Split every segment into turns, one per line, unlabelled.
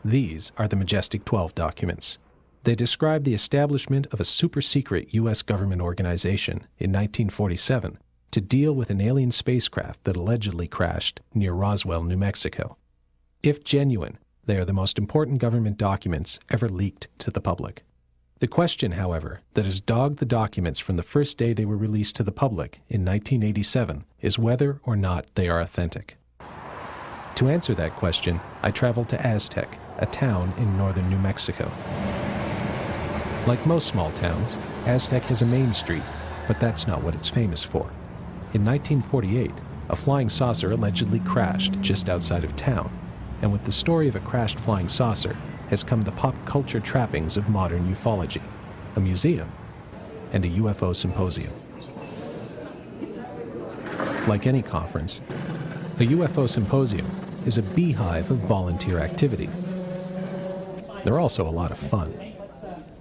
These are the Majestic 12 documents. They describe the establishment of a super-secret U.S. government organization in 1947 to deal with an alien spacecraft that allegedly crashed near Roswell, New Mexico. If genuine, they are the most important government documents ever leaked to the public. The question, however, that has dogged the documents from the first day they were released to the public in 1987 is whether or not they are authentic. To answer that question, I traveled to Aztec, a town in northern New Mexico. Like most small towns, Aztec has a main street, but that's not what it's famous for. In 1948, a flying saucer allegedly crashed just outside of town, and with the story of a crashed flying saucer has come the pop culture trappings of modern ufology, a museum, and a UFO symposium. Like any conference, a UFO symposium is a beehive of volunteer activity. They're also a lot of fun.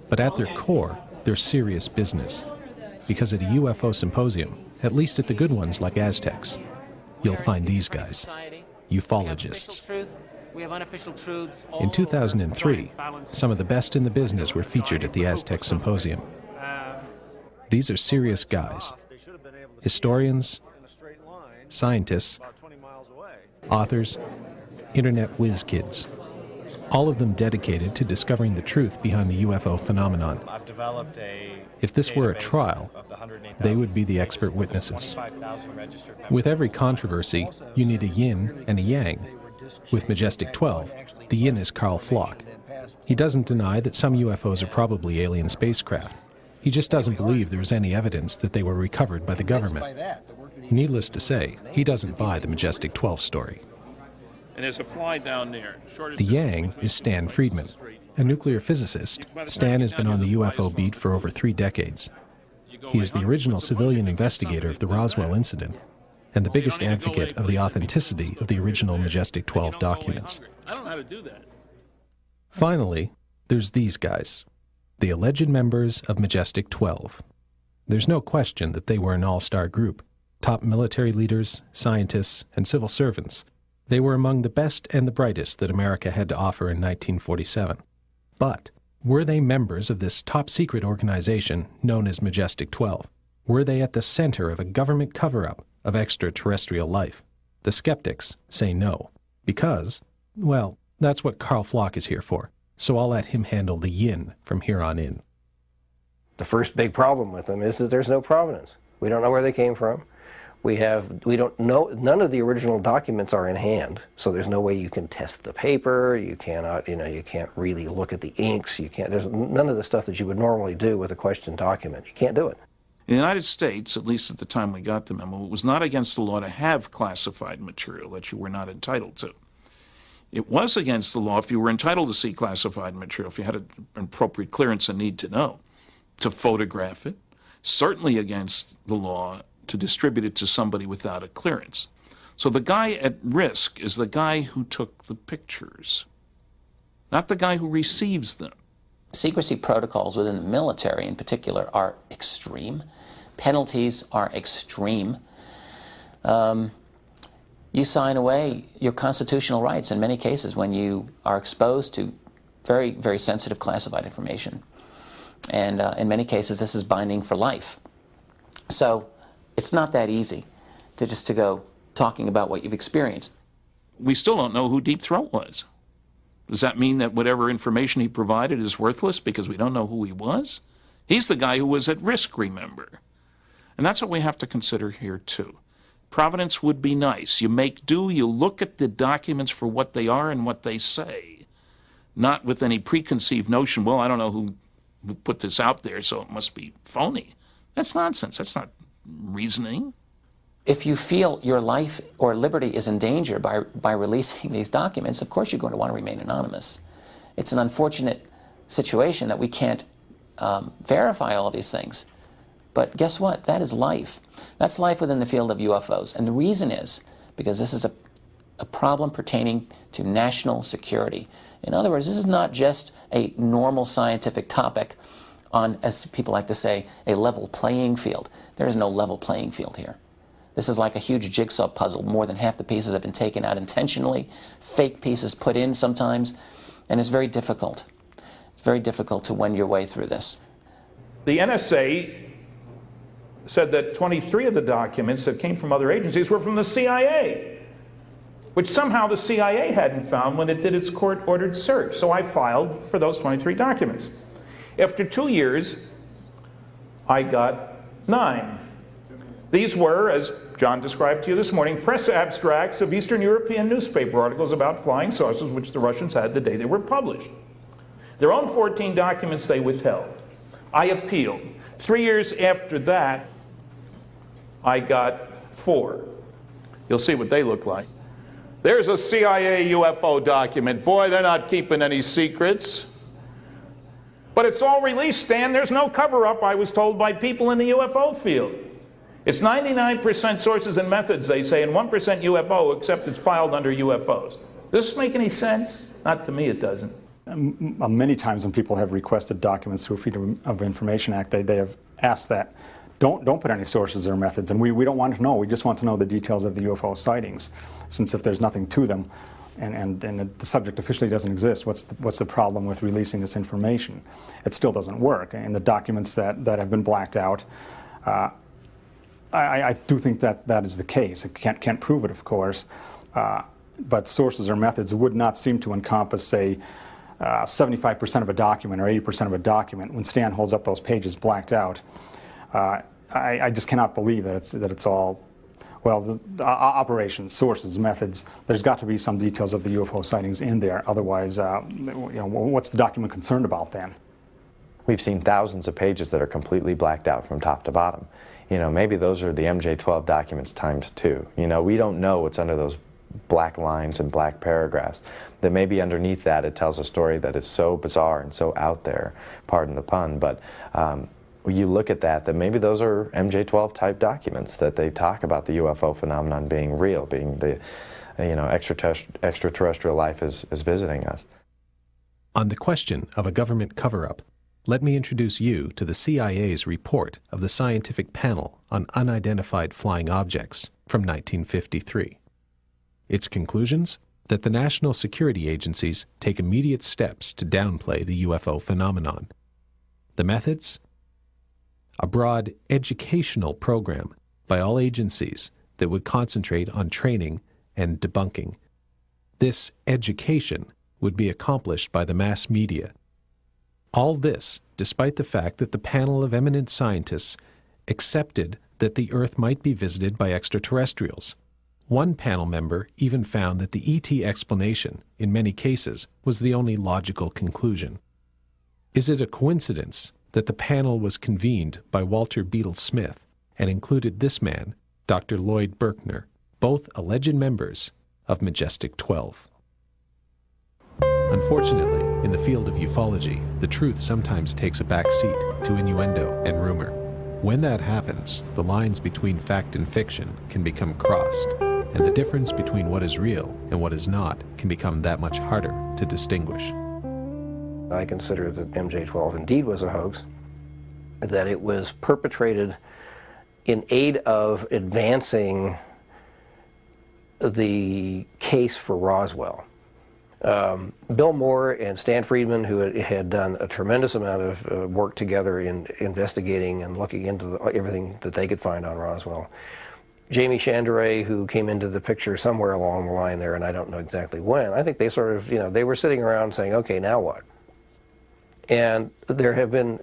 But at their core, they're serious business. Because at a UFO symposium, at least at the good ones like Aztecs, you'll find these guys, ufologists. In 2003, some of the best in the business were featured at the Aztec Symposium. These are serious guys, historians, scientists, authors, internet whiz kids, all of them dedicated to discovering the truth behind the UFO phenomenon. If this were a trial, they would be the expert witnesses. With every controversy, you need a yin and a yang. With Majestic 12, the yin is Carl Flock. He doesn't deny that some UFOs are probably alien spacecraft. He just doesn't believe there is any evidence that they were recovered by the government. Needless to say, he doesn't buy the Majestic 12 story.
And there's a fly down there.
The yang is Stan Friedman, a nuclear physicist. Stan has been on the UFO beat for over 3 decades. He is the original civilian investigator of the Roswell incident and the biggest advocate of the authenticity of the original Majestic 12 documents.
I don't know how to do that.
Finally, there's these guys, the alleged members of Majestic 12. There's no question that they were an all-star group, top military leaders, scientists, and civil servants. They were among the best and the brightest that America had to offer in 1947. But were they members of this top-secret organization known as Majestic 12? Were they at the center of a government cover-up of extraterrestrial life? The skeptics say no, because, well, that's what Carl Flock is here for, so I'll let him handle the yin from here on in.
The first big problem with them is that there's no provenance. We don't know where they came from. We don't know, none of the original documents are in hand, so there's no way you can test the paper, you cannot, you can't really look at the inks, there's none of the stuff that you would normally do with a questioned document. You can't do it.
In the United States, at least at the time we got the memo, it was not against the law to have classified material that you were not entitled to. It was against the law if you were entitled to see classified material, if you had an appropriate clearance and need to know, to photograph it. Certainly against the law to distribute it to somebody without a clearance. So the guy at risk is the guy who took the pictures, not the guy who receives them.
Secrecy protocols within the military in particular are extreme. Penalties are extreme. You sign away your constitutional rights in many cases when you are exposed to very, very sensitive classified information. And in many cases, this is binding for life. So it's not that easy to go talking about what you've experienced.
We still don't know who Deep Throat was. Does that mean that whatever information he provided is worthless because we don't know who he was? He's the guy who was at risk, remember. And that's what we have to consider here, too. Provenance would be nice. You make do, you look at the documents for what they are and what they say, not with any preconceived notion, well, I don't know who put this out there, so it must be phony. That's nonsense. That's not reasoning.
If you feel your life or liberty is in danger by releasing these documents, of course you're going to want to remain anonymous. It's an unfortunate situation that we can't verify all of these things. But guess what? That is life. That's life within the field of UFOs. And the reason is because this is a problem pertaining to national security. In other words, this is not just a normal scientific topic on, as people like to say, a level playing field. There is no level playing field here. This is like a huge jigsaw puzzle. More than half the pieces have been taken out intentionally, fake pieces put in sometimes. And it's very difficult. It's very difficult to wend your way through this.
The NSA said that 23 of the documents that came from other agencies were from the CIA, which somehow the CIA hadn't found when it did its court-ordered search. So I filed for those 23 documents. After 2 years, I got 9. These were, as John described to you this morning, press abstracts of Eastern European newspaper articles about flying saucers, which the Russians had the day they were published. Their own 14 documents they withheld. I appealed. 3 years after that, I got 4. You'll see what they look like. There's a CIA UFO document. Boy, they're not keeping any secrets. But it's all released, Stan. There's no cover-up, I was told by people in the UFO field. It's 99% sources and methods, they say, and 1% UFO, except it's filed under UFOs. Does this make any sense? Not to me, it doesn't.
Many times when people have requested documents through Freedom of Information Act, they have asked that, don't put any sources or methods, and we don't want to know. We just want to know the details of the UFO sightings, since if there's nothing to them, and the subject officially doesn't exist, what's the problem with releasing this information? It still doesn't work, and the documents that have been blacked out, I do think that is the case. I can't prove it, of course, but sources or methods would not seem to encompass, say, 75% of a document or 80% of a document. When Stan holds up those pages blacked out, I just cannot believe that it's all, well, the operations, sources, methods. There's got to be some details of the UFO sightings in there. Otherwise, what's the document concerned about then?
We've seen thousands of pages that are completely blacked out from top to bottom. Maybe those are the MJ-12 documents times 2. We don't know what's under those black lines and black paragraphs. That maybe underneath that it tells a story that is so bizarre and so out there, pardon the pun, but when you look at that maybe those are MJ-12 type documents, that they talk about the UFO phenomenon being real, being the extraterrestrial life is visiting us.
On the question of a government cover-up, let me introduce you to the CIA's report of the Scientific Panel on Unidentified Flying Objects from 1953. Its conclusions? That the national security agencies take immediate steps to downplay the UFO phenomenon. The methods? A broad educational program by all agencies that would concentrate on training and debunking. This education would be accomplished by the mass media. All this despite the fact that the panel of eminent scientists accepted that the Earth might be visited by extraterrestrials. One panel member even found that the ET explanation, in many cases, was the only logical conclusion. Is it a coincidence that the panel was convened by Walter Beadle Smith and included this man, Dr. Lloyd Berkner, both alleged members of Majestic 12? Unfortunately, in the field of ufology, the truth sometimes takes a back seat to innuendo and rumor. When that happens, the lines between fact and fiction can become crossed, and the difference between what is real and what is not can become that much harder to distinguish.
I consider that MJ-12 indeed was a hoax, that it was perpetrated in aid of advancing the case for Roswell. Bill Moore and Stan Friedman, who had done a tremendous amount of work together in investigating and looking into everything that they could find on Roswell. Jamie Chandray, who came into the picture somewhere along the line there, and I don't know exactly when. I think they sort of, they were sitting around saying, okay, now what? And there have been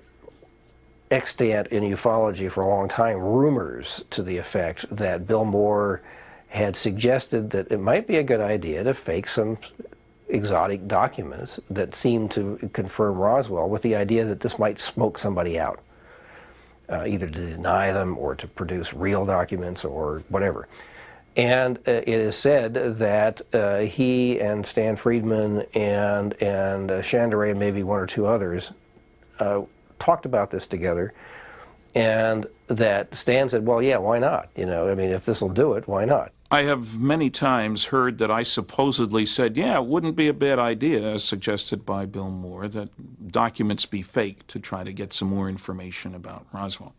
extant in ufology for a long time rumors to the effect that Bill Moore had suggested that it might be a good idea to fake some exotic documents that seemed to confirm Roswell, with the idea that this might smoke somebody out, either to deny them or to produce real documents or whatever. And it is said that he and Stan Friedman and Chandray and maybe one or two others talked about this together, and that Stan said, well, yeah, why not? I mean, if this will do it, why not?
I have many times heard that I supposedly said, yeah, it wouldn't be a bad idea, as suggested by Bill Moore, that documents be faked to try to get some more information about Roswell.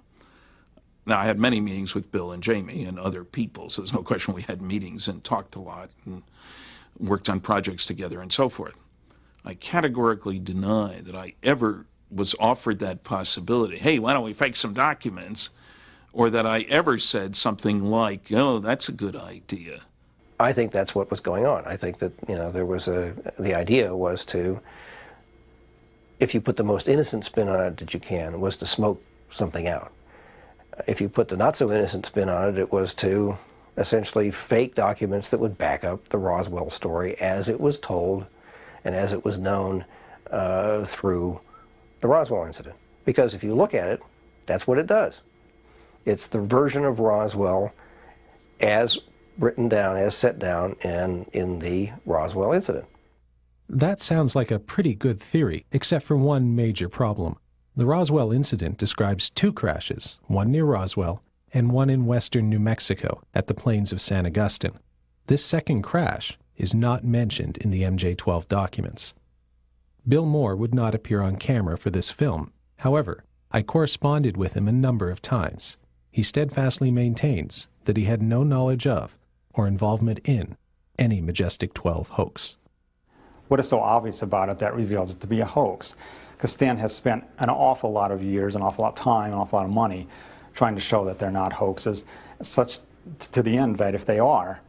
Now, I had many meetings with Bill and Jamie and other people, so there's no question we had meetings and talked a lot and worked on projects together and so forth. I categorically deny that I ever was offered that possibility. Hey, why don't we fake some documents? Or that I ever said something like, oh, that's a good idea.
I think that's what was going on. I think that, there was the idea was to, if you put the most innocent spin on it that you can, was to smoke something out. If you put the not so innocent spin on it, it was to essentially fake documents that would back up the Roswell story as it was told and as it was known through the Roswell incident. Because if you look at it, that's what it does. It's the version of Roswell as written down, as set down in the Roswell incident.
That sounds like a pretty good theory, except for one major problem. The Roswell incident describes two crashes, one near Roswell and one in western New Mexico at the plains of San Agustin. This second crash is not mentioned in the MJ-12 documents. Bill Moore would not appear on camera for this film. However, I corresponded with him a number of times. He steadfastly maintains that he had no knowledge of or involvement in any Majestic 12 hoax.
What is so obvious about it that reveals it to be a hoax? Because Stan has spent an awful lot of years, an awful lot of time, an awful lot of money trying to show that they're not hoaxes, such to the end that if they are,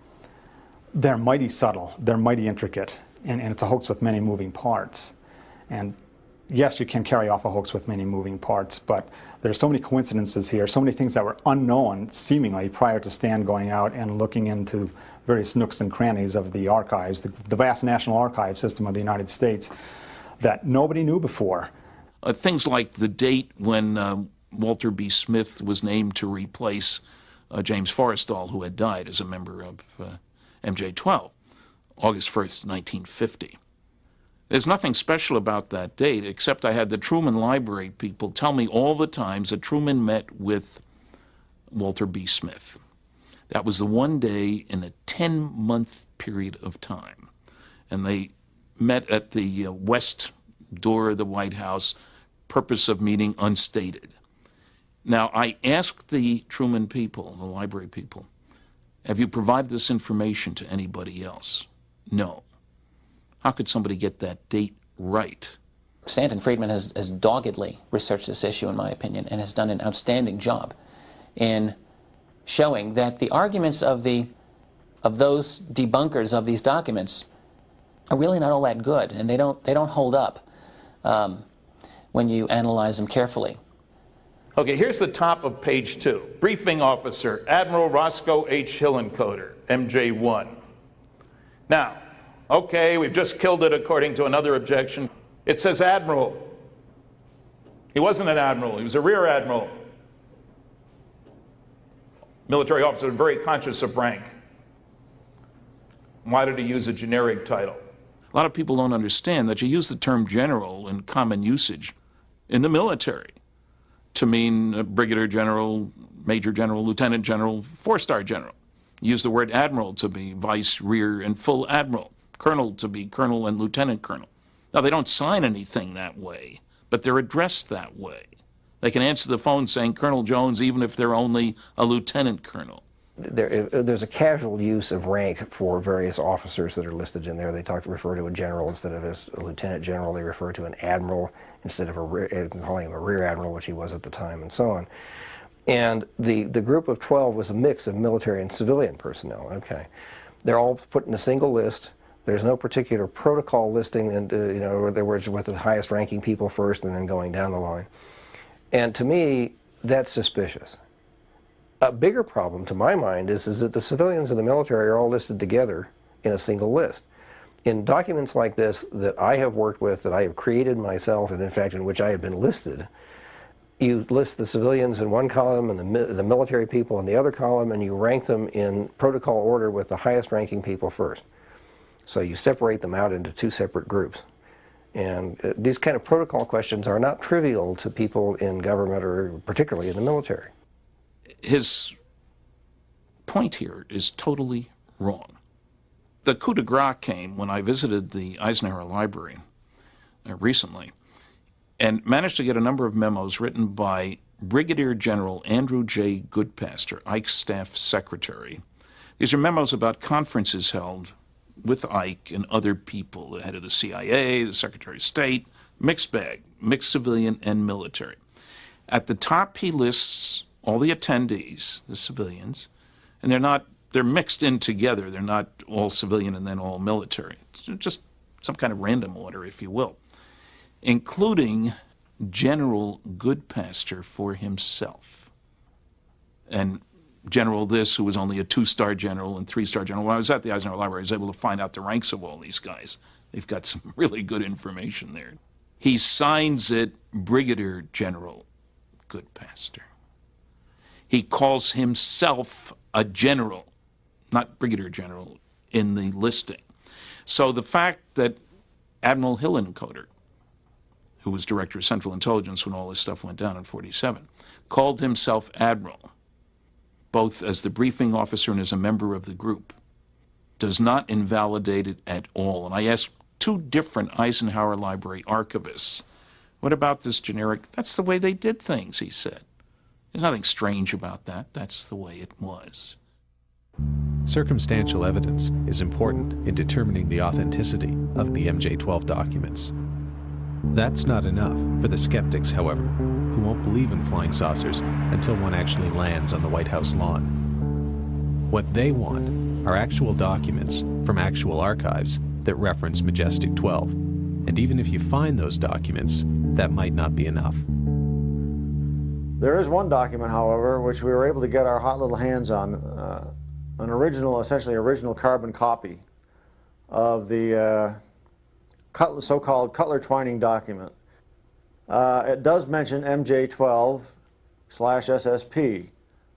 they're mighty subtle, they're mighty intricate, and it's a hoax with many moving parts. And yes, you can carry off a hoax with many moving parts, but there's so many coincidences here, so many things that were unknown, seemingly, prior to Stan going out and looking into various nooks and crannies of the archives, the vast National Archive system of the United States, that nobody knew before.
Things like the date when Walter B. Smith was named to replace James Forrestal, who had died as a member of MJ-12, August 1st, 1950. There's nothing special about that date, except I had the Truman Library people tell me all the times that Truman met with Walter B. Smith. That was the one day in a 10-month period of time. And they met at the west door of the White House, purpose of meeting unstated. Now, I asked the Truman people, the library people, have you provided this information to anybody else? No. How could somebody get that date right?
Stanton Friedman has doggedly researched this issue, in my opinion, and has done an outstanding job in showing that the arguments of those debunkers of these documents are really not all that good, and they don't hold up when you analyze them carefully.
Okay, here's the top of page 2. Briefing Officer, Admiral Roscoe H. Hillencoder, MJ-1. Now, okay, we've just killed it according to another objection. It says Admiral. He wasn't an admiral, he was a rear admiral. Military officer, very conscious of rank. Why did he use a generic title? A lot of people don't understand that you use the term general in common usage in the military to mean brigadier general, major general, lieutenant general, 4-star general. You use the word admiral to be vice, rear, and full admiral. Colonel to be colonel and lieutenant colonel. Now, they don't sign anything that way, but they're addressed that way. They can answer the phone saying Colonel Jones even if they're only a lieutenant colonel.
There's a casual use of rank for various officers that are listed in there. They refer to a general instead of a lieutenant general. They refer to an admiral instead of calling him a rear admiral, which he was at the time, and so on. And the group of 12 was a mix of military and civilian personnel. Okay, they're all put in a single list. There's no particular protocol listing, and in other words, with the highest ranking people first and then going down the line. And to me, that's suspicious. A bigger problem, to my mind, is that the civilians and the military are all listed together in a single list. In documents like this that I have worked with, that I have created myself, and in fact in which I have been listed, you list the civilians in one column and the military people in the other column, and you rank them in protocol order with the highest ranking people first. So you separate them out into two separate groups. And these kind of protocol questions are not trivial to people in government or particularly in the military.
His point here is totally wrong. The coup de grace came when I visited the Eisenhower Library recently and managed to get a number of memos written by Brigadier General Andrew J. Goodpaster, Ike's staff secretary. These are memos about conferences held with Ike and other people, the head of the CIA, the Secretary of State, mixed bag, mixed civilian and military. At the top, he lists all the attendees, the civilians, and they're mixed in together. They're not all civilian and then all military. It's just some kind of random order, if you will, including General Goodpaster for himself. And General this, who was only a 2-star general and 3-star general. When I was at the Eisenhower Library, I was able to find out the ranks of all these guys. They've got some really good information there. He signs it Brigadier General Goodpaster. He calls himself a general, not brigadier general, in the listing. So the fact that Admiral Hillenkoetter, who was director of Central Intelligence when all this stuff went down in 47, called himself admiral, both as the briefing officer and as a member of the group, does not invalidate it at all. And I asked 2 different Eisenhower Library archivists, what about this generic? That's the way they did things, he said. There's nothing strange about that. That's the way it was.
Circumstantial evidence is important in determining the authenticity of the MJ-12 documents. That's not enough for the skeptics, however, who won't believe in flying saucers until one actually lands on the White House lawn. What they want are actual documents from actual archives that reference Majestic 12. And even if you find those documents, that might not be enough.
There is one document, however, which we were able to get our hot little hands on, an original, essentially original carbon copy of the so-called Cutler-Twining document. It does mention MJ-12/SSP,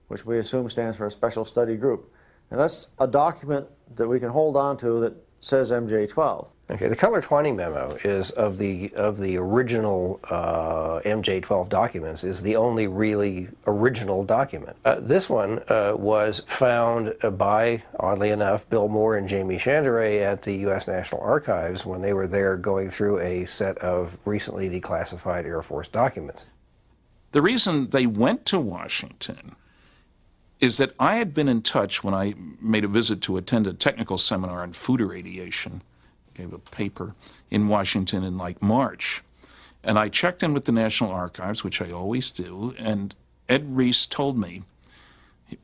which we assume stands for a Special Study Group. And that's a document that we can hold on to that says MJ-12.
Okay, the Cutler-Twining memo is of the original MJ-12 documents, is the only really original document. This one was found by, oddly enough, Bill Moore and Jamie Chandray at the U.S. National Archives when they were there going through a set of recently declassified Air Force documents.
The reason they went to Washington is that I had been in touch when I made a visit to attend a technical seminar on food irradiation. Gave a paper in Washington in like March. And I checked in with the National Archives, which I always do, and Ed Reese told me,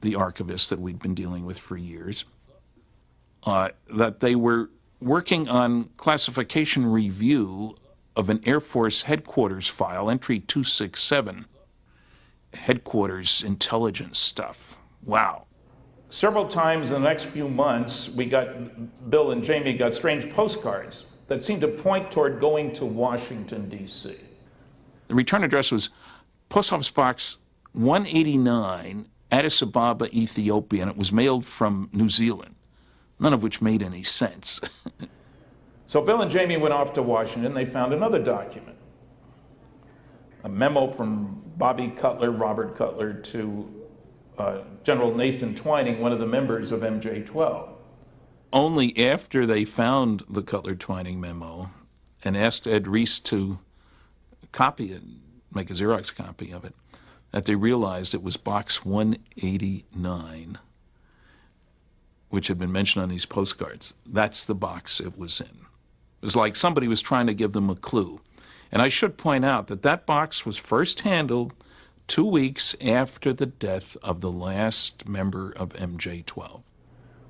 the archivist that we'd been dealing with for years, that they were working on classification review of an Air Force headquarters file, entry 267, headquarters intelligence stuff. Wow. Several times in the next few months, Bill and Jamie got strange postcards that seemed to point toward going to Washington, D.C. The return address was Post Office Box 189, Addis Ababa, Ethiopia, and it was mailed from New Zealand, none of which made any sense. So Bill and Jamie went off to Washington. They found another document, a memo from Bobby Cutler, Robert Cutler, to General Nathan Twining, one of the members of MJ-12. Only after they found the Cutler-Twining memo and asked Ed Reese to copy it, make a Xerox copy of it, that they realized it was box 189, which had been mentioned on these postcards. That's the box it was in. It was like somebody was trying to give them a clue. And I should point out that that box was first handled 2 weeks after the death of the last member of MJ-12.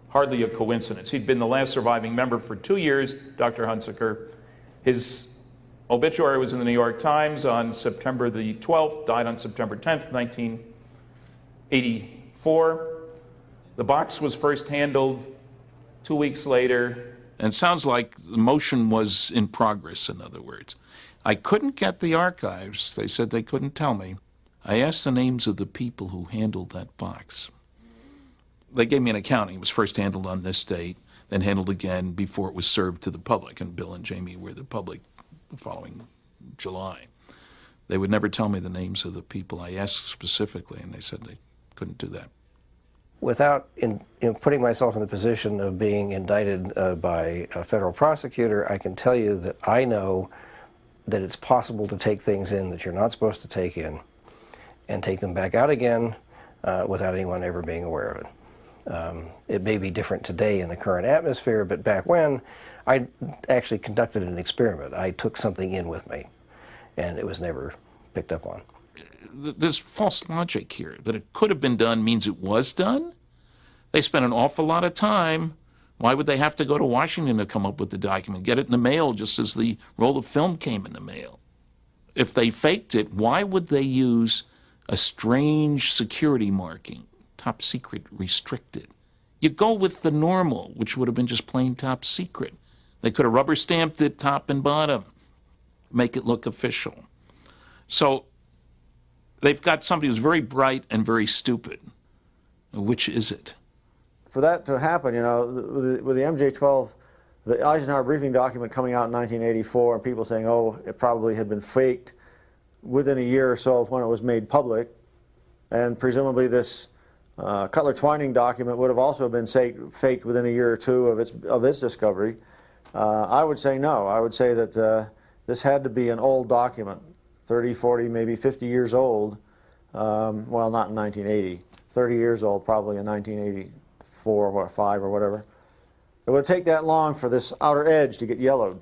Hardly a coincidence. He'd been the last surviving member for 2 years, Dr. Hunsaker. His obituary was in the New York Times on September the 12th, died on September 10th, 1984. The box was first handled 2 weeks later, and it sounds like the motion was in progress, in other words. I couldn't get the archives. They said they couldn't tell me. I asked the names of the people who handled that box. They gave me an accounting. It was first handled on this date, then handled again before it was served to the public, and Bill and Jamie were the public the following July. They would never tell me the names of the people. I asked specifically, and they said they couldn't do that.
Without putting myself in the position of being indicted by a federal prosecutor, I can tell you that I know that it's possible to take things in that you're not supposed to take in and take them back out again without anyone ever being aware of it. It may be different today in the current atmosphere, but back when, I actually conducted an experiment. I took something in with me, and it was never picked up on.
There's false logic here. That it could have been done means it was done. They spent an awful lot of time. Why would they have to go to Washington to come up with the document? Get it in the mail just as the roll of film came in the mail. If they faked it, why would they use a strange security marking, top secret, restricted? You go with the normal, which would have been just plain top secret. They could have rubber stamped it top and bottom, make it look official. So they've got somebody who's very bright and very stupid. Which is it?
For that to happen, you know, with the MJ-12, the Eisenhower briefing document coming out in 1984, and people saying, oh, it probably had been faked within a year or so of when it was made public, and presumably this Cutler-Twining document would have also been faked within a year or two of its discovery. I would say no. I would say that this had to be an old document, 30, 40, maybe 50 years old. Well, not in 1980. 30 years old, probably in 1984 or 5 or whatever. It would take that long for this outer edge to get yellowed.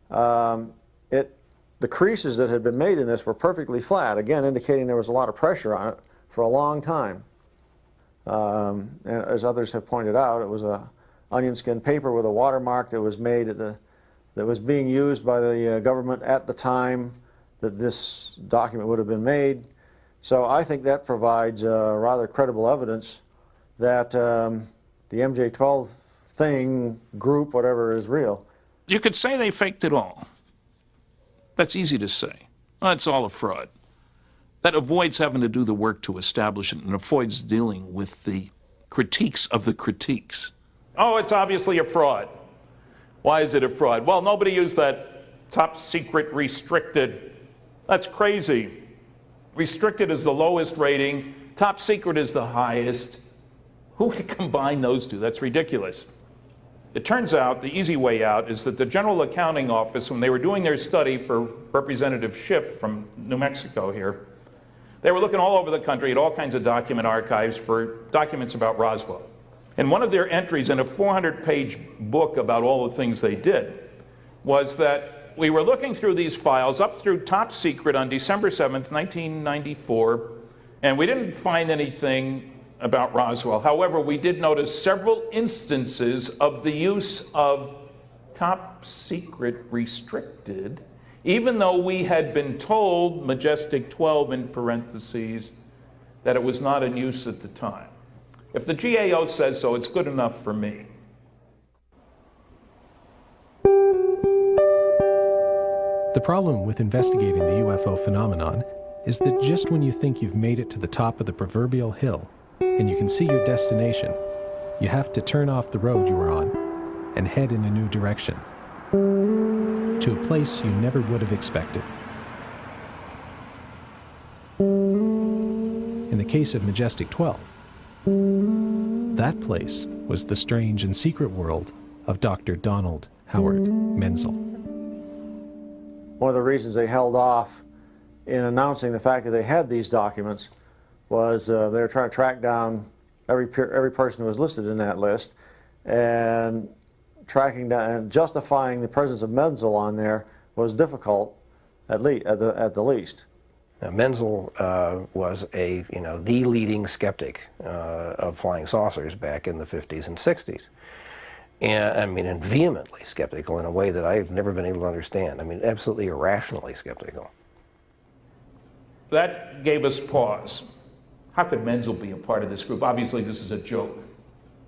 The creases that had been made in this were perfectly flat, again indicating there was a lot of pressure on it for a long time. And as others have pointed out, it was a onion skin paper with a watermark that was made at that was being used by the government at the time that this document would have been made. So I think that provides rather credible evidence that the MJ-12 thing, group, whatever, is real.
You could say they faked it all. That's easy to say. Well, it's all a fraud. That avoids having to do the work to establish it and avoids dealing with the critiques of the critiques. Oh, it's obviously a fraud. Why is it a fraud? Well, nobody used that top secret restricted. That's crazy. Restricted is the lowest rating. Top secret is the highest. Who would combine those two? That's ridiculous. It turns out the easy way out is that the General Accounting Office, when they were doing their study for Representative Schiff from New Mexico here, they were looking all over the country at all kinds of document archives for documents about Roswell. And one of their entries in a 400-page book about all the things they did was that we were looking through these files up through top secret on December 7th, 1994, and we didn't find anything about Roswell. However, we did notice several instances of the use of top secret restricted, even though we had been told, Majestic 12 in parentheses, that it was not in use at the time. If the GAO says so, it's good enough for me.
The problem with investigating the UFO phenomenon is that just when you think you've made it to the top of the proverbial hill and you can see your destination, you have to turn off the road you were on and head in a new direction, to a place you never would have expected. In the case of Majestic 12, that place was the strange and secret world of Dr. Donald Howard Menzel.
One of the reasons they held off in announcing the fact that they had these documents was they were trying to track down every person who was listed in that list, and tracking down and justifying the presence of Menzel on there was difficult, at the least.
Now, Menzel was the leading skeptic of flying saucers back in the 50s and 60s. And vehemently skeptical in a way that I've never been able to understand. I mean, absolutely irrationally skeptical.
That gave us pause. How could Menzel be a part of this group? Obviously, this is a joke.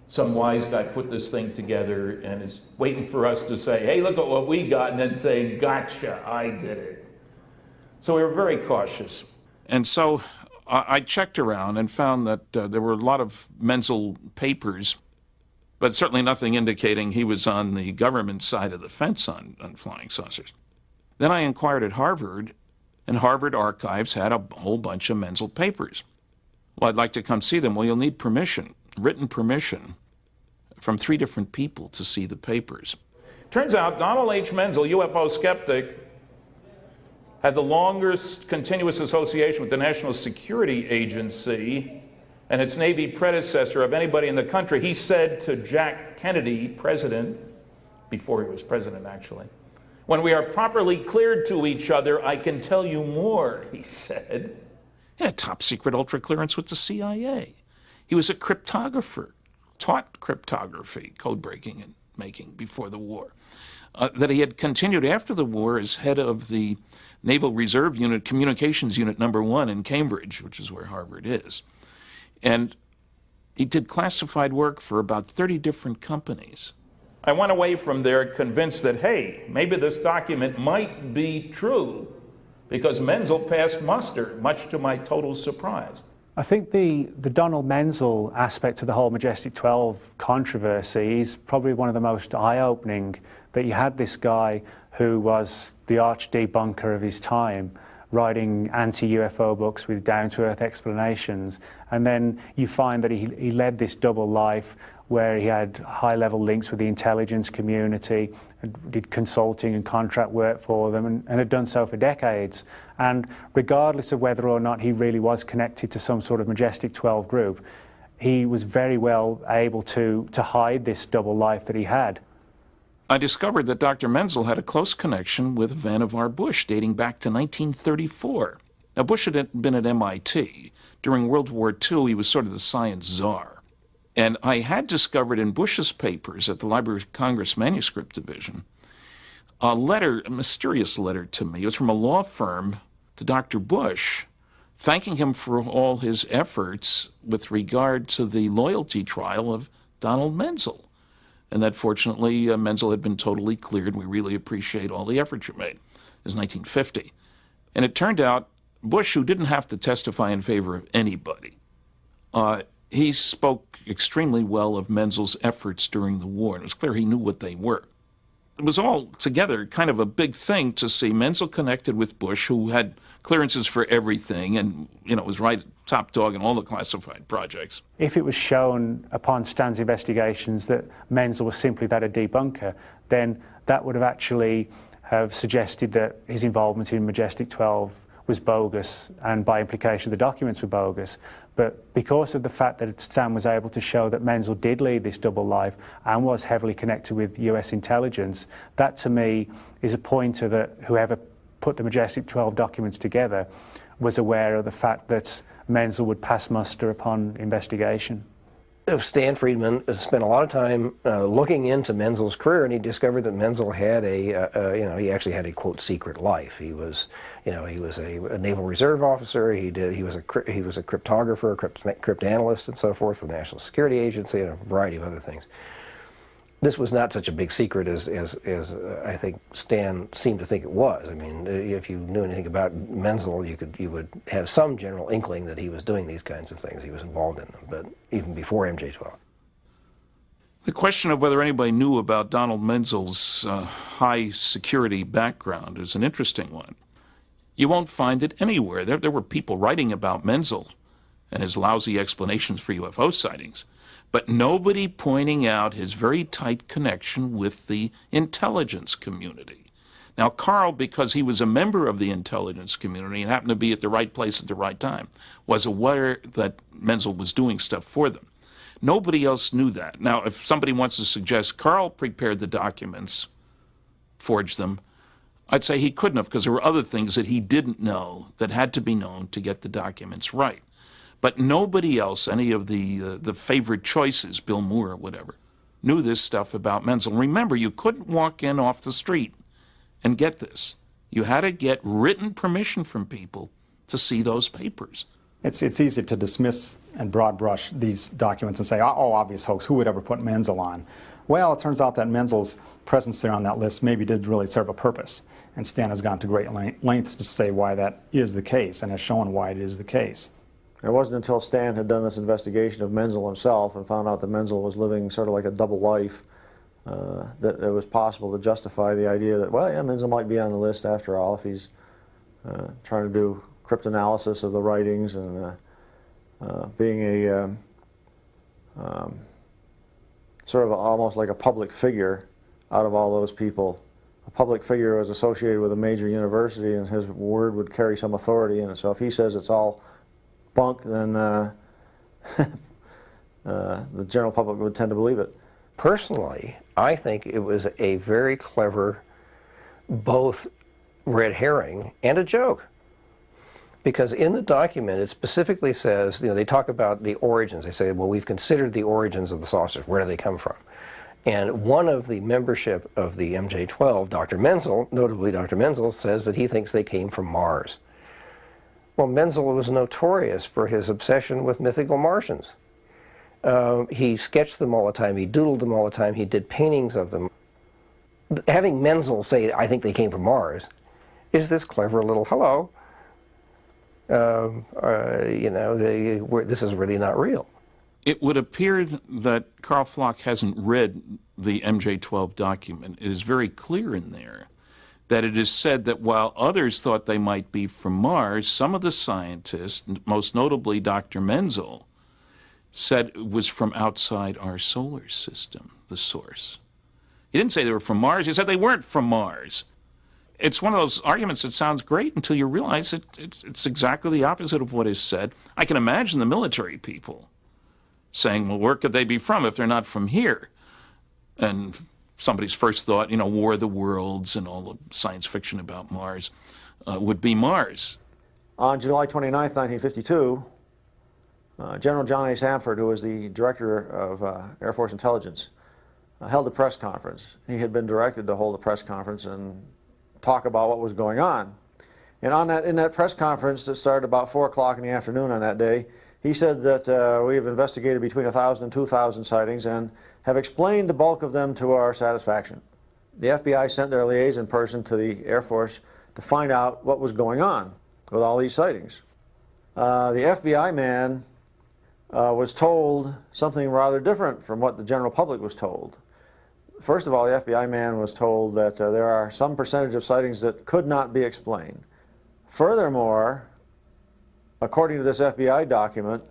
Some wise guy put this thing together and is waiting for us to say, hey, look at what we got, and then say, gotcha, I did it. So we were very cautious. And so I checked around and found that there were a lot of Menzel papers, but certainly nothing indicating he was on the government side of the fence on flying saucers. Then I inquired at Harvard, and Harvard Archives had a whole bunch of Menzel papers. Well, I'd like to come see them. Well, you'll need permission, written permission, from 3 different people to see the papers. Turns out Donald H. Menzel, UFO skeptic, had the longest continuous association with the National Security Agency and its Navy predecessor of anybody in the country. He said to Jack Kennedy, president, before he was president actually, "When we are properly cleared to each other, I can tell you more," he said. He had a top secret ultra clearance with the CIA. He was a cryptographer, taught cryptography, code breaking and making before the war. That he had continued after the war as head of the Naval Reserve Unit, Communications Unit number 1 in Cambridge, which is where Harvard is. And he did classified work for about 30 different companies. I went away from there convinced that, hey, maybe this document might be true, because Menzel passed muster, much to my total surprise.
I think the Donald Menzel aspect of the whole Majestic 12 controversy is probably one of the most eye-opening, that you had this guy who was the arch debunker of his time, writing anti-UFO books with down-to-earth explanations, and then you find that he led this double life where he had high-level links with the intelligence community, did consulting and contract work for them, and had done so for decades. And regardless of whether or not he really was connected to some sort of Majestic 12 group, he was very well able to hide this double life that he had.
I discovered that Dr. Menzel had a close connection with Vannevar Bush dating back to 1934. Now, Bush had been at MIT. During World War II, he was sort of the science czar. And I had discovered in Bush's papers at the Library of Congress Manuscript Division a letter, a mysterious letter to me. It was from a law firm to Dr. Bush, thanking him for all his efforts with regard to the loyalty trial of Donald Menzel. And that fortunately Menzel had been totally cleared. We really appreciate all the efforts you made. It was 1950. And it turned out Bush, who didn't have to testify in favor of anybody, he spoke extremely well of Menzel's efforts during the war. And it was clear he knew what they were. It was all together kind of a big thing to see Menzel connected with Bush, who had clearances for everything and, was right top dog in all the classified projects.
If it was shown upon Stan's investigations that Menzel was simply that a debunker, then that would have actually have suggested that his involvement in Majestic 12 was bogus, and by implication the documents were bogus. But because of the fact that Stan was able to show that Menzel did lead this double life and was heavily connected with US intelligence, that to me is a pointer that whoever put the Majestic 12 documents together was aware of the fact that Menzel would pass muster upon investigation.
Stan Friedman spent a lot of time looking into Menzel's career, and he discovered that Menzel had he actually had a quote secret life. He was, he was a Naval Reserve officer. He was a cryptographer, cryptanalyst, and so forth for the National Security Agency, and a variety of other things. This was not such a big secret as I think Stan seemed to think it was. I mean, if you knew anything about Menzel, you would have some general inkling that he was doing these kinds of things. He was involved in them, but even before MJ-12.
The question of whether anybody knew about Donald Menzel's high security background is an interesting one. You won't find it anywhere. There were people writing about Menzel and his lousy explanations for UFO sightings, but nobody pointing out his very tight connection with the intelligence community. Now, Carl, because he was a member of the intelligence community and happened to be at the right place at the right time, was aware that Menzel was doing stuff for them. Nobody else knew that. Now, if somebody wants to suggest Carl prepared the documents, forged them, I'd say he couldn't have, because there were other things that he didn't know that had to be known to get the documents right. But nobody else, any of the favored choices, Bill Moore or whatever, knew this stuff about Menzel. Remember, you couldn't walk in off the street and get this. You had to get written permission from people to see those papers.
It's easy to dismiss and broad brush these documents and say, oh, obvious hoax, who would ever put Menzel on? Well, it turns out that Menzel's presence there on that list maybe did really serve a purpose. And Stan has gone to great lengths to say why that is the case and has shown why it is the case.
It wasn't until Stan had done this investigation of Menzel himself and found out that Menzel was living sort of like a double life that it was possible to justify the idea that, well, yeah, Menzel might be on the list after all if he's trying to do cryptanalysis of the writings and being a sort of almost like a public figure out of all those people. A public figure was associated with a major university, and his word would carry some authority in it. So if he says it's all bunk, then the general public would tend to believe it.
Personally, I think it was a very clever, both red herring and a joke. Because in the document, it specifically says, they talk about the origins. They say, well, we've considered the origins of the saucers. Where do they come from? And one of the membership of the MJ-12, Dr. Menzel, notably Dr. Menzel, says that he thinks they came from Mars. Well, Menzel was notorious for his obsession with mythical Martians. He sketched them all the time, he doodled them all the time, he did paintings of them. Having Menzel say, I think they came from Mars, is this clever little hello. This is really not real.
It would appear that Carl Flock hasn't read the MJ-12 document. It is very clear in there that it is said that while others thought they might be from Mars, some of the scientists, most notably Dr. Menzel, said it was from outside our solar system, the source. He didn't say they were from Mars. He said they weren't from Mars. It's one of those arguments that sounds great until you realize it's exactly the opposite of what is said. I can imagine the military people saying, well, where could they be from if they're not from here? And somebody's first thought, War of the Worlds and all the science fiction about Mars would be Mars.
On July 29, 1952, General John A. Samford, who was the director of Air Force Intelligence, held a press conference. He had been directed to hold a press conference and talk about what was going on. And in that press conference that started about 4 o'clock in the afternoon on that day, he said that we have investigated between 1,000 and 2,000 sightings and have explained the bulk of them to our satisfaction. The FBI sent their liaison person to the Air Force to find out what was going on with all these sightings. The FBI man was told something rather different from what the general public was told. First of all, the FBI man was told that there are some percentage of sightings that could not be explained. Furthermore, according to this FBI document,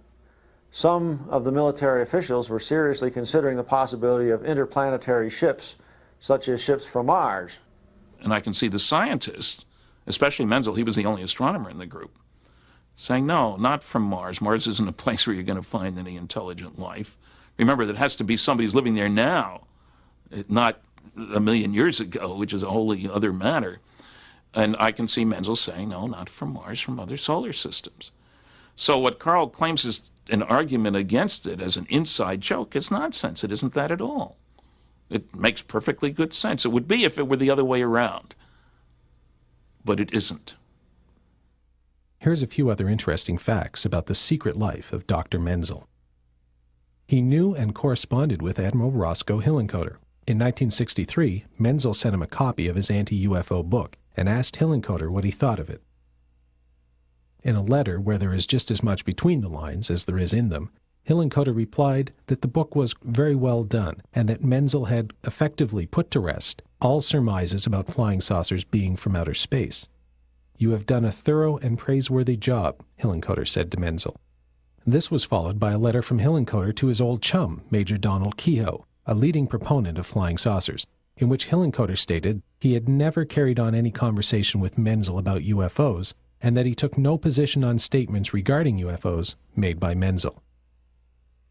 some of the military officials were seriously considering the possibility of interplanetary ships, such as ships from Mars.
And I can see the scientists, especially Menzel, he was the only astronomer in the group, saying, no, not from Mars. Mars isn't a place where you're going to find any intelligent life. Remember, there has to be somebody who's living there now, not a million years ago, which is a wholly other matter. And I can see Menzel saying, no, not from Mars, from other solar systems. So what Carl claims is an argument against it as an inside joke is nonsense. It isn't that at all. It makes perfectly good sense. It would be if it were the other way around. But it isn't.
Here's a few other interesting facts about the secret life of Dr. Menzel. He knew and corresponded with Admiral Roscoe Hillenkoetter. In 1963, Menzel sent him a copy of his anti-UFO book and asked Hillenkoetter what he thought of it. In a letter where there is just as much between the lines as there is in them, Hillenkoetter replied that the book was very well done and that Menzel had effectively put to rest all surmises about flying saucers being from outer space. You have done a thorough and praiseworthy job, Hillenkoetter said to Menzel. This was followed by a letter from Hillenkoetter to his old chum, Major Donald Kehoe, a leading proponent of flying saucers, in which Hillenkoetter stated he had never carried on any conversation with Menzel about UFOs and that he took no position on statements regarding UFOs made by Menzel.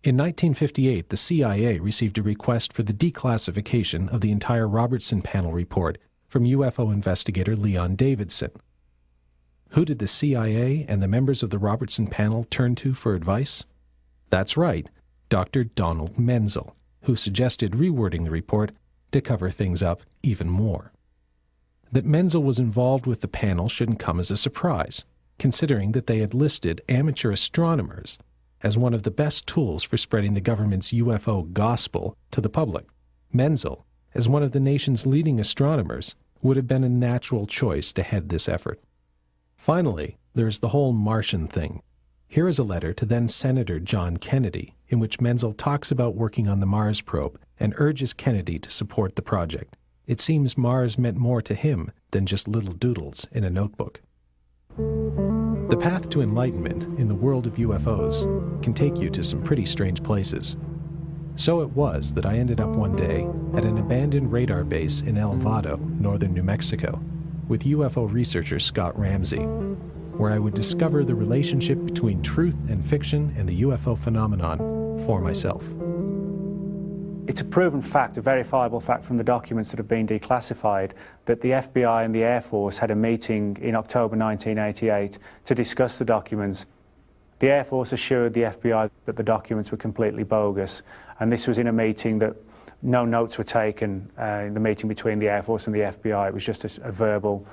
In 1958, the CIA received a request for the declassification of the entire Robertson Panel report from UFO investigator Leon Davidson. Who did the CIA and the members of the Robertson Panel turn to for advice? That's right, Dr. Donald Menzel, who suggested rewording the report to cover things up even more. That Menzel was involved with the panel shouldn't come as a surprise, considering that they had listed amateur astronomers as one of the best tools for spreading the government's UFO gospel to the public. Menzel, as one of the nation's leading astronomers, would have been a natural choice to head this effort. Finally, there's the whole Martian thing. Here is a letter to then-Senator John Kennedy, in which Menzel talks about working on the Mars probe and urges Kennedy to support the project. It seems Mars meant more to him than just little doodles in a notebook. The path to enlightenment in the world of UFOs can take you to some pretty strange places. So it was that I ended up one day at an abandoned radar base in El Vado, northern New Mexico, with UFO researcher Scott Ramsey. where I would discover the relationship between truth and fiction and the UFO phenomenon for myself.
It's a proven fact, a verifiable fact from the documents that have been declassified, that the FBI and the Air Force had a meeting in October 1988 to discuss the documents. The Air Force assured the FBI that the documents were completely bogus, and this was in a meeting that no notes were taken in the meeting between the Air Force and the FBI. It was just a verbal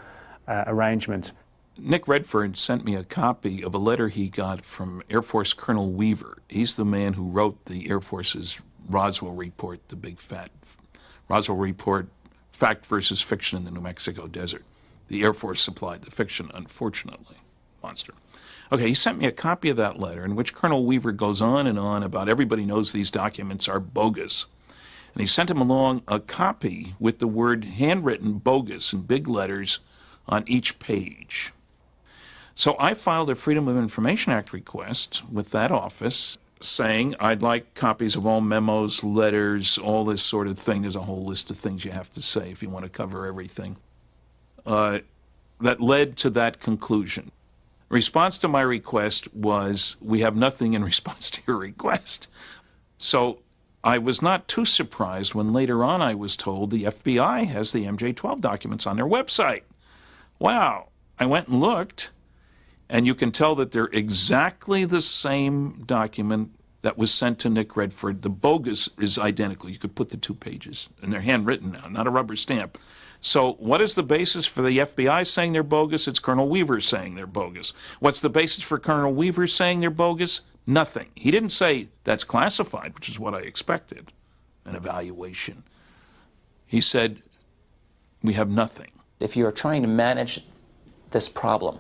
arrangement.
Nick Redford sent me a copy of a letter he got from Air Force Colonel Weaver. He's the man who wrote the Air Force's Roswell report, the big fat Roswell report, fact versus fiction in the New Mexico desert. The Air Force supplied the fiction, unfortunately. Monster. Okay, he sent me a copy of that letter in which Colonel Weaver goes on and on about everybody knows these documents are bogus. And he sent him along a copy with the word handwritten bogus in big letters on each page. So I filed a Freedom of Information Act request with that office saying I'd like copies of all memos, letters, all this sort of thing. There's a whole list of things you have to say if you want to cover everything. That led to that conclusion. Response to my request was, we have nothing in response to your request. So I was not too surprised when later on I was told the FBI has the MJ-12 documents on their website. Wow. I went and looked, and you can tell that they're exactly the same document that was sent to Nick Redford. The bogus is identical. You could put the 2 pages, and they're handwritten now, not a rubber stamp. So what is the basis for the FBI saying they're bogus? It's Colonel Weaver saying they're bogus. What's the basis for Colonel Weaver saying they're bogus? Nothing. He didn't say that's classified, which is what I expected, an evaluation. He said, we have nothing.
If you're trying to manage this problem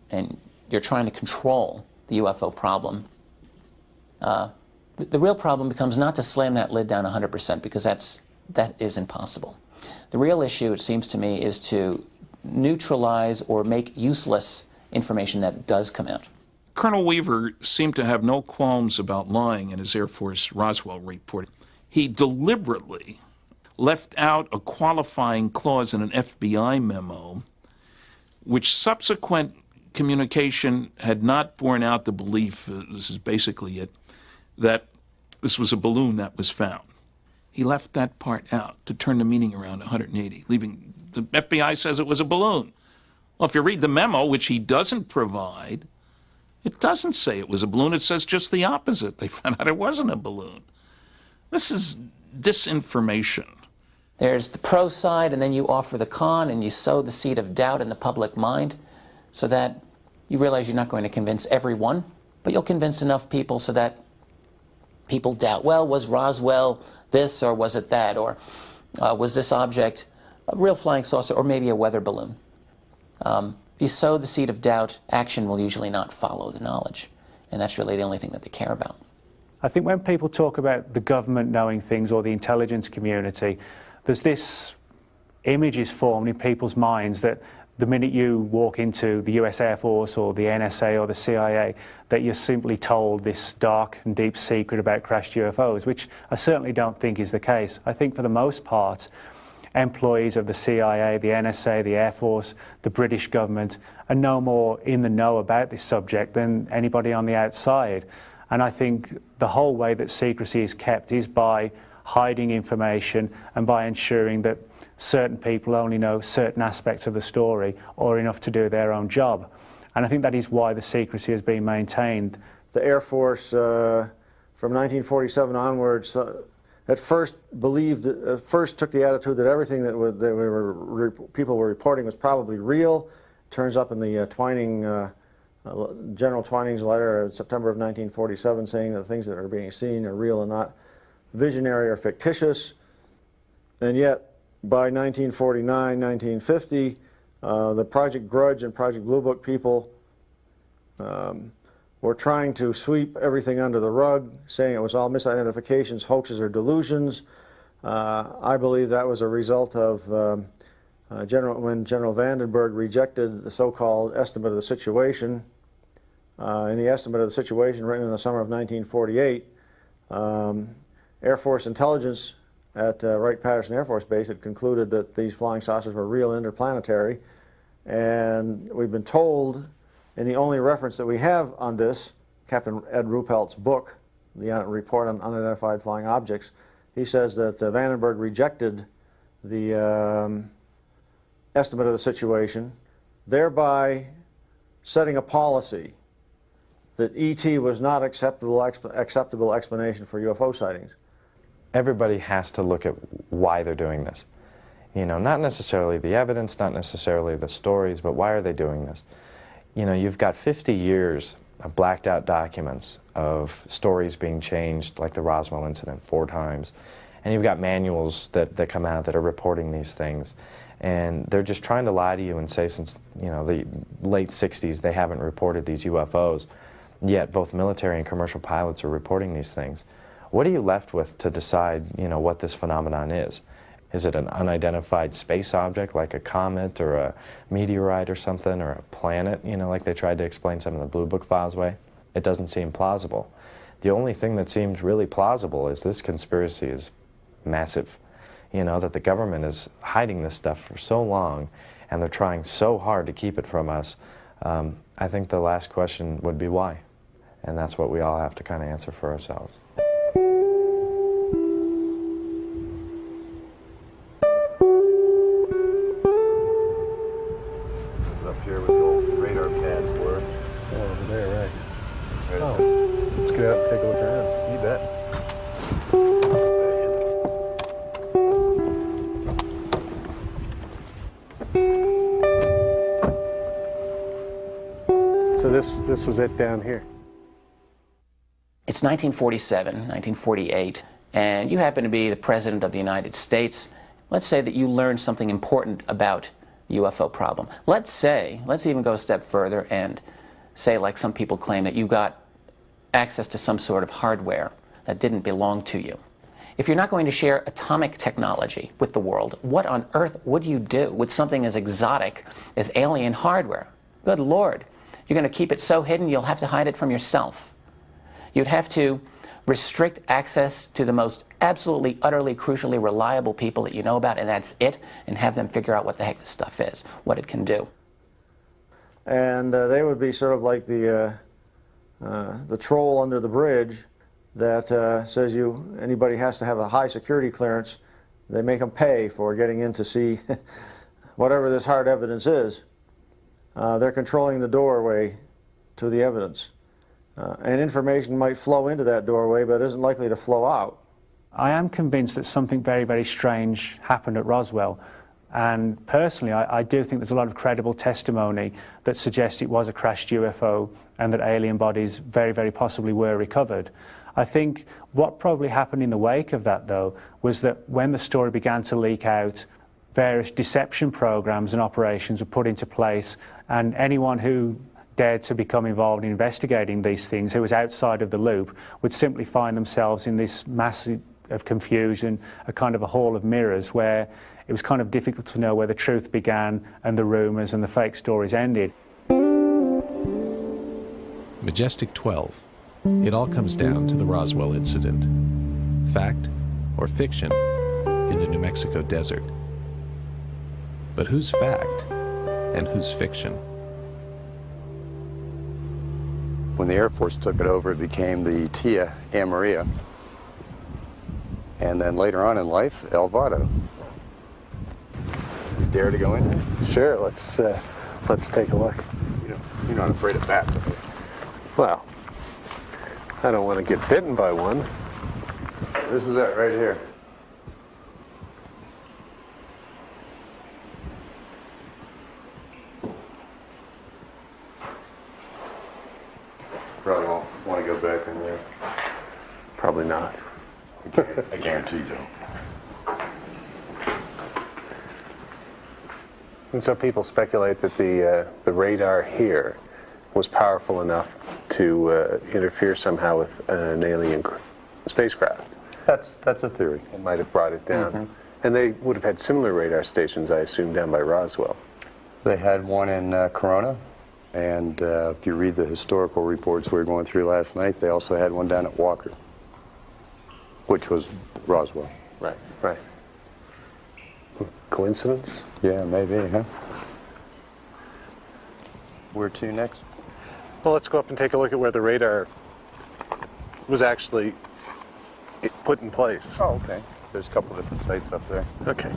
and you're trying to control the UFO problem, the real problem becomes not to slam that lid down 100%, because that is impossible. The real issue, it seems to me, is to neutralize or make useless information that does come out.
Colonel Weaver seemed to have no qualms about lying in his Air Force Roswell report. He deliberately left out a qualifying clause in an FBI memo, which subsequent communication had not borne out the belief, this is basically it, that this was a balloon that was found. He left that part out to turn the meaning around 180, leaving the FBI says it was a balloon. Well, if you read the memo, which he doesn't provide, it doesn't say it was a balloon. It says just the opposite. They found out it wasn't a balloon. This is disinformation.
There's the pro side, and then you offer the con, and you sow the seed of doubt in the public mind so that you realize you're not going to convince everyone, but you'll convince enough people so that people doubt, well, was Roswell this or was it that? Or was this object a real flying saucer or maybe a weather balloon? If you sow the seed of doubt, action will usually not follow the knowledge. And that's really the only thing that they care about.
I think when people talk about the government knowing things or the intelligence community, there's this image is formed in people's minds that the minute you walk into the US Air Force or the NSA or the CIA, that you're simply told this dark and deep secret about crashed UFOs, which I certainly don't think is the case. I think for the most part, employees of the CIA, the NSA, the Air Force, the British government are no more in the know about this subject than anybody on the outside. And I think the whole way that secrecy is kept is by hiding information and by ensuring that certain people only know certain aspects of the story or enough to do their own job. And I think that is why the secrecy has been maintained.
The Air Force, from 1947 onwards, at first took the attitude that everything that people were reporting was probably real. Turns up in the General Twining's letter in September of 1947 saying that the things that are being seen are real and not visionary or fictitious. And yet, by 1949, 1950, the Project Grudge and Project Blue Book people were trying to sweep everything under the rug, saying it was all misidentifications, hoaxes, or delusions. I believe that was a result of when General Vandenberg rejected the so-called estimate of the situation. In the estimate of the situation written in the summer of 1948, Air Force intelligence at Wright-Patterson Air Force Base had concluded that these flying saucers were real interplanetary, and we've been told And the only reference that we have on this, Captain Ed Ruppelt's book, the Report on Unidentified Flying Objects, he says that Vandenberg rejected the estimate of the situation, thereby setting a policy that ET was not acceptable explanation for UFO sightings.
Everybody has to look at why they're doing this. You know, not necessarily the evidence, not necessarily the stories, but why are they doing this? You know, you've got 50 years of blacked out documents of stories being changed, like the Roswell incident 4 times. And you've got manuals that come out that are reporting these things. And they're just trying to lie to you and say since, you know, the late 60s they haven't reported these UFOs. Yet both military and commercial pilots are reporting these things. What are you left with to decide, you know, what this phenomenon is? Is it an unidentified space object like a comet or a meteorite or something, or a planet, you know, like they tried to explain some of the Blue Book files way? It doesn't seem plausible. The only thing that seems really plausible is this conspiracy is massive. You know, that the government is hiding this stuff for so long and they're trying so hard to keep it from us. I think the last question would be why? And that's what we all have to kind of answer for ourselves.
Up here where the old radar pads were. Oh, over there, right. Oh, let's get out and take a look around. You bet. So this was it down here.
It's 1947, 1948, and you happen to be the President of the United States. Let's say that you learned something important about UFO problem. Let's even go a step further and say, like some people claim, that you got access to some sort of hardware that didn't belong to you. If you're not going to share atomic technology with the world, what on earth would you do with something as exotic as alien hardware? Good Lord. You're going to keep it so hidden you'll have to hide it from yourself. You'd have to restrict access to the most absolutely, utterly, crucially reliable people that you know about, and that's it, and have them figure out what the heck this stuff is, what it can do.
And they would be sort of like the troll under the bridge that says anybody has to have a high security clearance. They make them pay for getting in to see whatever this hard evidence is. They're controlling the doorway to the evidence. And information might flow into that doorway, but isn't likely to flow out.
I am convinced that something very, very strange happened at Roswell. And personally, I do think there's a lot of credible testimony that suggests it was a crashed UFO and that alien bodies very, very possibly were recovered. I think what probably happened in the wake of that, though, was that when the story began to leak out, various deception programs and operations were put into place, and anyone who dared to become involved in investigating these things, who was outside of the loop, would simply find themselves in this mass of confusion, a kind of a hall of mirrors, where it was kind of difficult to know where the truth began and the rumors and the fake stories ended.
Majestic 12. It all comes down to the Roswell incident. Fact or fiction in the New Mexico desert. But who's fact and who's fiction?
When the Air Force took it over, it became the Tia Amaria. And then later on in life, El Vado. You dare to go in there?
Sure, let's take a look.
You're not afraid of bats, are you?
Well, I don't want to get bitten by one.
This is it right here. Probably won't want to go back in there.
Probably not.
I guarantee you.
And so people speculate that the radar here was powerful enough to interfere somehow with an alien spacecraft.
That's a theory.
It might have brought it down. Mm-hmm. And they would have had similar radar stations, I assume, down by Roswell.
They had one in Corona, and if you read the historical reports we were going through last night, they also had one down at Walker, which was Roswell.
Right, right. Coincidence?
Yeah, maybe, huh? Where to next?
Well, let's go up and take a look at where the radar was actually put in place.
Oh, okay. There's a couple different sites up there.
Okay.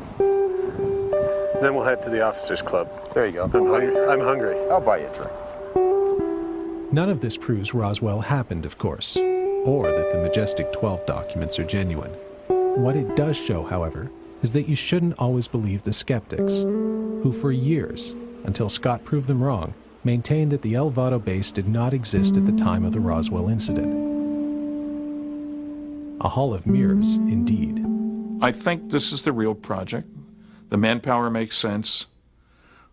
Then we'll head to the Officers Club.
There you go.
I'm hungry.
I'll buy you a drink.
None of this proves Roswell happened, of course, or that the Majestic 12 documents are genuine. What it does show, however, is that you shouldn't always believe the skeptics, who for years, until Scott proved them wrong, maintained that the El Vado base did not exist at the time of the Roswell incident. A hall of mirrors, indeed.
I think this is the real project. The manpower makes sense.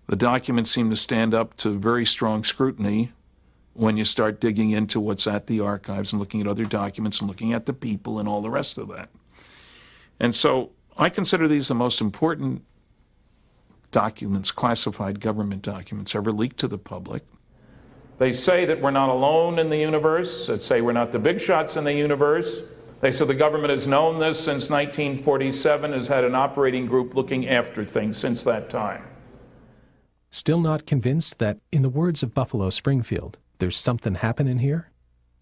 The documents seem to stand up to very strong scrutiny when you start digging into what's at the archives and looking at other documents and looking at the people and all the rest of that. And so I consider these the most important documents, classified government documents, ever leaked to the public. They say that we're not alone in the universe. They say we're not the big shots in the universe. They say the government has known this since 1947, has had an operating group looking after things since that time.
Still not convinced that, in the words of Buffalo Springfield, there's something happening here?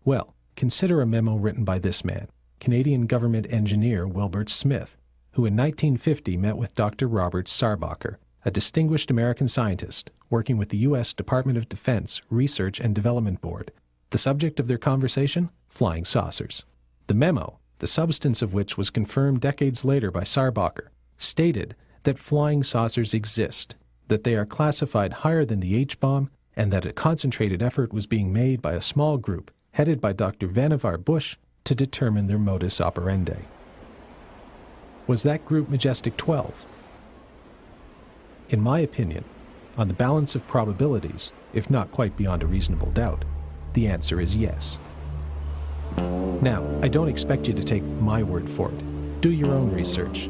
Well, consider a memo written by this man, Canadian government engineer Wilbert Smith, who in 1950 met with Dr. Robert Sarbacher, a distinguished American scientist working with the U.S. Department of Defense Research and Development Board. The subject of their conversation? Flying saucers. The memo, the substance of which was confirmed decades later by Sarbacher, stated that flying saucers exist, that they are classified higher than the H-bomb, and that a concentrated effort was being made by a small group, headed by Dr. Vannevar Bush, to determine their modus operandi. Was that group Majestic 12? In my opinion, on the balance of probabilities, if not quite beyond a reasonable doubt, the answer is yes. Now, I don't expect you to take my word for it. Do your own research.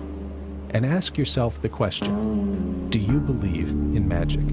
And ask yourself the question, do you believe in magic?